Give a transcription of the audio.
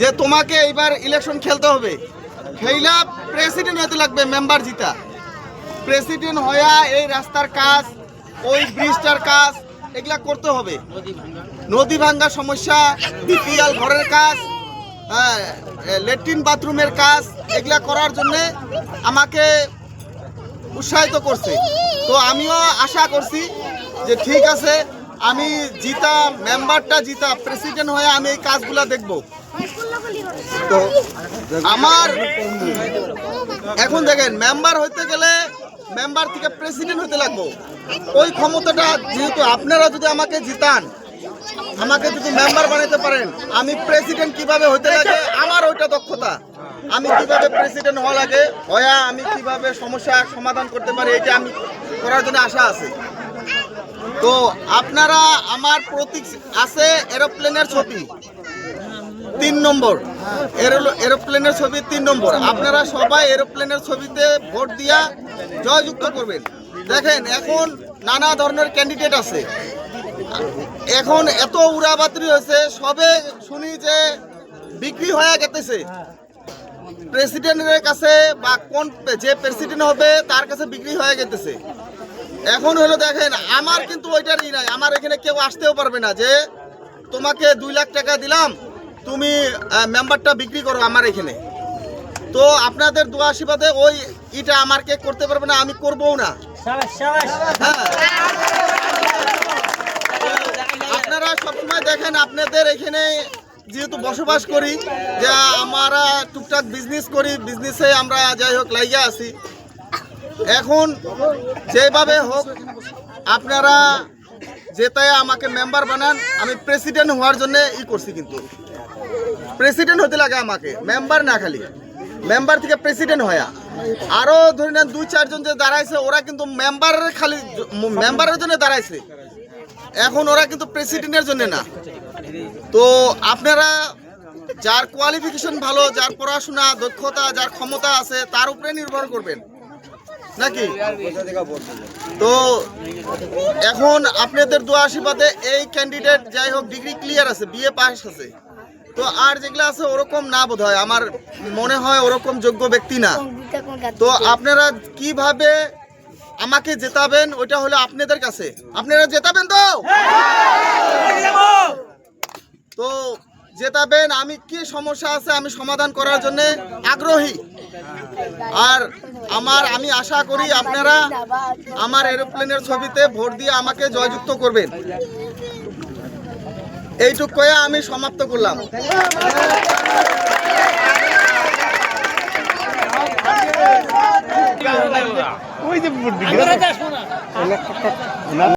যে তোমাকে এইবার ইলেকশন খেলতে হবে, খেলা প্রেসিডেন্ট হতে লাগবে, মেম্বার জিতা। প্রেসিডেন্ট হইয়া এই রাস্তার কাজ, ওই ব্রিজটার কাজ এগুলা করতে হবে। নদী ভাঙ্গা সমস্যা, বিপিএল ঘরের কাজ, ল্যাট্রিন বাথরুমের কাজ এগুলা করার জন্যে আমাকে উৎসাহিত করছে। তো আমিও আশা করছি যে ঠিক আছে, আমি জিতা, মেম্বারটা জিতা, প্রেসিডেন্ট হয়ে আমি এই কাজগুলা দেখব। তো আমার এখন দেখেন, মেম্বার হইতে গেলে মেম্বার থেকে প্রেসিডেন্ট হতে লাগবো। ওই ক্ষমতাটা যেহেতু আপনারা যদি আমাকে জিতান, আমাকে যদি মেম্বার বানাতে পারেন, আমি প্রেসিডেন্ট কিভাবে হতে লাগে আমার ওইটা দক্ষতা। আমি কিভাবে প্রেসিডেন্ট হওয়া লাগে, হয়া আমি কিভাবে সমস্যা সমাধান করতে পারি, এটা আমি করার জন্য আশা আছে। তো আপনারা, আমার প্রতীক আছে এরোপ্লেনের ছবি 3 নম্বর, এরোপ্লেনের ছবি 3 নম্বর। আপনারা সবাই এরোপ্লেনের ছবিতে ভোট দিয়া জয়যুক্ত করবেন। দেখেন এখন নানা ধরনের ক্যান্ডিডেট আছে, এখন এত উড়াবাতরি হয়েছে, সবে শুনি যে বিক্রি হয়ে গেতেছে প্রেসিডেন্টের কাছে, বা কোন যে প্রেসিডেন্ট হবে তার কাছে বিক্রি হয়ে গেতেছে। এখন হলো দেখেন, আমার কিন্তু ওইটারই নাই, আমার এখানে কেউ আসতেও পারবে না যে তোমাকে 2 লাখ টাকা দিলাম, তুমি মেম্বারটা বিক্রি করো আমার এখানে। তো আপনাদের দোয়া আশীর্বাদে ওই এটা আমার কে করতে পারবে না, আমি করবও না। হ্যাঁ, আপনারা সবসময় দেখেন, আপনাদের এখানে যেহেতু বসবাস করি, যে আমরা টুকটাক বিজনেস করি, বিজনেসে আমরা যাই হোক লাইগা আছি। এখন যেভাবে হোক আপনারা যেটাই আমাকে মেম্বার বানান, আমি প্রেসিডেন্ট হওয়ার জন্য করছি। কিন্তু প্রেসিডেন্ট হতে লাগে আমাকে, মেম্বার না, খালি মেম্বার থেকে প্রেসিডেন্ট হয়া। আরো ধরে নেন 2-4 জন যে দাঁড়াইছে, ওরা কিন্তু মেম্বারের খালি মেম্বারের জন্য দাঁড়াইছে, এখন ওরা কিন্তু প্রেসিডেন্টের জন্য না। তো আপনারা যার কোয়ালিফিকেশন ভালো, যার পড়াশোনা দক্ষতা, যার ক্ষমতা আছে, তার উপরে নির্ভর করবেন নাকি। তো এখন আপনাদের দোয়া আশীর্বাদে এই ক্যান্ডিডেট যাই হোক ডিগ্রি ক্লিয়ার আছে, বিএ পাস আছে। তো আর যেগুলো আছে ওরকম না, বোধ হয় আমার মনে হয় ওরকম যোগ্য ব্যক্তি না। তো আপনারা কিভাবে আমাকে জেতাবেন ওইটা হলো আপনাদের কাছে। আপনারা জেতাবেন তো? তো জেতাবেন। আমি কি সমস্যা আছে আমি সমাধান করার জন্য আগ্রহী। আর আমি আশা করি আপনারা আমার এরোপ্লেনের ছবিতে ভোট দিয়ে আমাকে জয়যুক্ত করবেন। এইটুক কয়ে আমি সমাপ্ত করলাম।